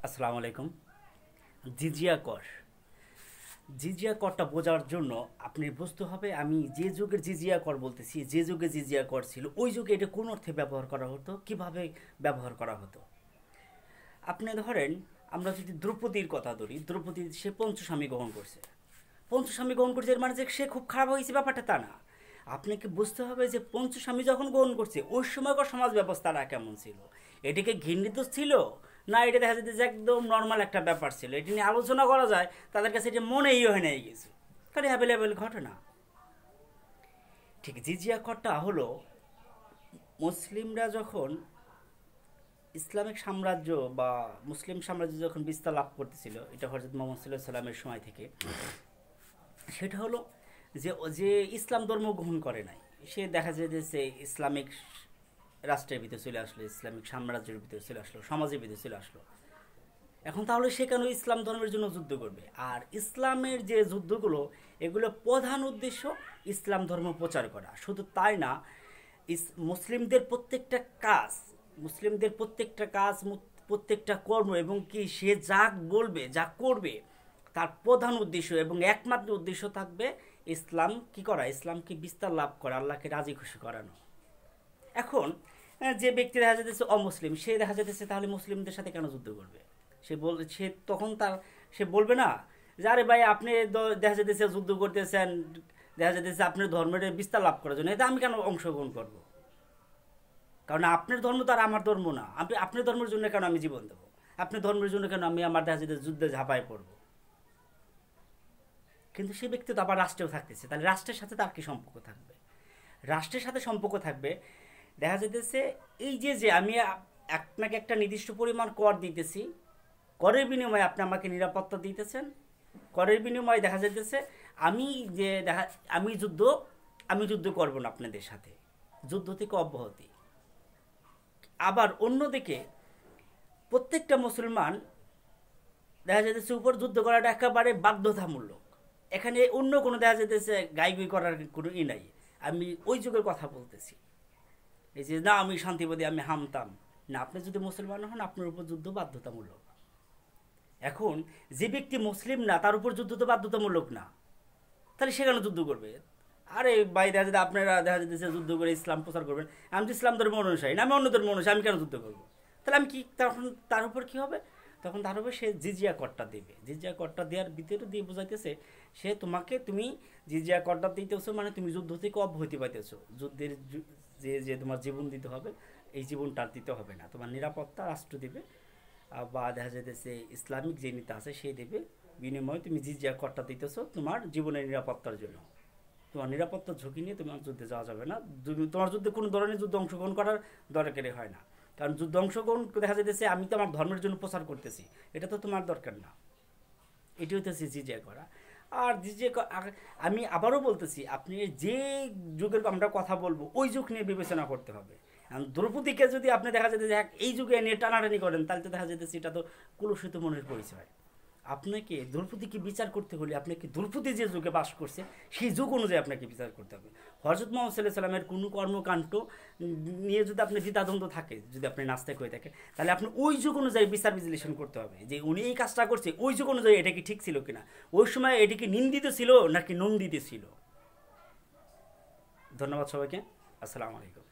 আসসালামু আলাইকুম। জিজিয়া কর, জিজিয়া করটা বোঝার জন্য আপনি বুঝতে হবে আমি যে যুগের জিজিয়া কর বলতেছি, যে যুগে জিজিয়া কর ছিল ওই যুগে এটা কোন অর্থে ব্যবহার করা হতো, কিভাবে ব্যবহার করা হতো। আপনি ধরেন, আমরা যদি দ্রৌপদীর কথা ধরি, দ্রৌপদী সে পঞ্চস্বামী গ্রহণ করছে। পঞ্চস্বামী গ্রহণ করছে এর মানে যে সে খুব খারাপ হয়েছে ব্যাপারটা তা না। আপনাকে বুঝতে হবে যে পঞ্চস্বামী যখন গ্রহণ করছে ওই সময়কার সমাজ ব্যবস্থাটা কেমন ছিল, এটাকে ঘৃণিত ছিল না এটা দেখা যেতে যে একদম নর্মাল একটা ব্যাপার ছিল, এটি নিয়ে আলোচনা করা যায় তাদের কাছে এটা মনেই হয় না গেছে, কারণ অ্যাভেলেবেল ঘটনা। ঠিক জিজিয়া করটা হলো মুসলিমরা যখন ইসলামিক সাম্রাজ্য বা মুসলিম সাম্রাজ্য যখন বিস্তার লাভ করতেছিল, এটা হজরত মোহাম্মদ সাল্লাহ সাল্লামের সময় থেকে, সেটা হলো যে যে ইসলাম ধর্ম গ্রহণ করে নাই সে দেখা যায় যে সে ইসলামিক রাষ্ট্রের ভিতরে চলে আসলো, ইসলামিক সাম্রাজ্যের ভিতরে চলে আসলো, সমাজের ভিতরে চলে আসলো। এখন তাহলে সে কেন ইসলাম ধর্মের জন্য যুদ্ধ করবে? আর ইসলামের যে যুদ্ধগুলো, এগুলো প্রধান উদ্দেশ্য ইসলাম ধর্ম প্রচার করা। শুধু তাই না, মুসলিমদের প্রত্যেকটা কাজ, মুসলিমদের প্রত্যেকটা কাজ, প্রত্যেকটা কর্ম এবং কি সে যা বলবে যা করবে তার প্রধান উদ্দেশ্য এবং একমাত্র উদ্দেশ্য থাকবে ইসলাম কি করা, ইসলামকে বিস্তার লাভ করা, আল্লাহকে রাজি খুশি করানো। এখন যে ব্যক্তি দেখা যেতেছে অমুসলিম, সে দেখা যেতেছে তাহলে মুসলিমদের সাথে কেন যুদ্ধ করবে? সে তখন তার সে বলবে না যে আরে ভাই আপনি দেখা যেতেছে যুদ্ধ করতেছেন, দেখা যেতেছে আপনার ধর্মের বিস্তার লাভ করার জন্য, এতে আমি কেন অংশগ্রহণ করব? কারণ আপনার ধর্ম তো আর আমার ধর্ম না। আপনার ধর্মের জন্য কেন আমি জীবন দেবো? আপনার ধর্মের জন্য কেন আমি আমার দেখা যেতে যুদ্ধে ঝাঁপায় পড়বো? কিন্তু সে ব্যক্তি তো আবার রাষ্ট্রেও থাকতেছে, তাহলে রাষ্ট্রের সাথে তার কি সম্পর্ক থাকবে? রাষ্ট্রের সাথে সম্পর্ক থাকবে দেখা যেতেছে এই যে যে আমি আপনাকে একটা নির্দিষ্ট পরিমাণ কর দিতেছি, করের বিনিময়ে আপনি আমাকে নিরাপত্তা দিতেছেন, করের বিনিময়ে দেখা যেতেছে আমি যে দেখা আমি যুদ্ধ করব না আপনাদের সাথে, যুদ্ধ থেকে অব্যাহতি। আবার অন্যদিকে প্রত্যেকটা মুসলমান দেখা যেতেছে উপর যুদ্ধ করাটা একেবারে বাধ্যতামূলক, এখানে অন্য কোনো দেখা যেতেছে গাইগুই করার কোনো নাই। আমি ওই যুগের কথা বলতেছি, এই যে না আমি শান্তিবাদী আমি হামতাম না, আপনি যদি মুসলমান হন আপনার উপর যুদ্ধ বাধ্যতামূলক। এখন যে ব্যক্তি মুসলিম না তার উপর যুদ্ধ তো বাধ্যতামূলক না, তাহলে সে কেন যুদ্ধ করবে? আরে ভাই দেখা যেতে আপনারা দেখা যেতেছে যুদ্ধ করে ইসলাম প্রচার করবেন, আমি তো ইসলাম ধর্ম অনুসারী না, আমি অন্য ধর্ম অনুসারী, আমি কেন যুদ্ধ করবো? তাহলে আমি কি তখন তার উপর কি হবে? তখন তার উপর সে জিজিয়া করটা দেবে। জিজিয়া করটা দেওয়ার ভিতরে দিয়ে বোঝাইতেছে সে তোমাকে, তুমি জিজিয়া করটা দিতেছো মানে তুমি যুদ্ধ থেকে অব্যাহতি পাইতেছো, যুদ্ধের যে যে তোমার জীবন দিতে হবে এই জীবনটা দিতে হবে না, তোমার নিরাপত্তা রাষ্ট্র দিবে বা দেখা যাইতেছে ইসলামিক যে নীতি আছে সেই দেবে, বিনিময়ে তুমি জিজিয়া করটা দিতেছো তোমার জীবনের নিরাপত্তার জন্য। তোমার নিরাপত্তার ঝুঁকি নিয়ে তোমার যুদ্ধে যাওয়া যাবে না, তোমার যুদ্ধে কোনো ধরনের যুদ্ধে অংশগ্রহণ করার দরকারই হয় না। কারণ যুদ্ধ অংশগ্রহণ দেখা যেতেছে আমি তো আমার ধর্মের জন্য প্রচার করতেছি, এটা তো তোমার দরকার না। এটি হইতেছে জিজিয়া করা। আর আমি আবারও বলতেছি, আপনি যে যুগের আমরা কথা বলবো ওই যুগ নিয়ে বিবেচনা করতে হবে। দ্রৌপদীকে যদি আপনি দেখা যেতে যে এই যুগে নিয়ে টানাটানি করেন তাহলে তো দেখা যেতেছে এটা তো কুলুষিত মনের পরিচয়। আপনাকে দ্রৌপদীকে বিচার করতে হলে আপনাকে দ্রৌপদী যে যুগে বাস করছে সেই যুগ অনুযায়ী আপনাকে বিচার করতে হবে। হজরত মোহাম্মদ সাল্লাহ সাল্লামের কোনো কর্মকাণ্ড নিয়ে যদি আপনি দ্বিধাদ্বন্দ্ব থাকে, যদি আপনি নাস্তিক হয়ে থাকে, তাহলে আপনি ওই যুগ অনুযায়ী বিচার বিশ্লেষণ করতে হবে যে উনি এই কাজটা করছে ওই যুগ অনুযায়ী এটা কি ঠিক ছিল কিনা, ওই সময় এটি কি নিন্দিত ছিল নাকি নন্দিত ছিল। ধন্যবাদ সবাইকে। আসসালামু আলাইকুম।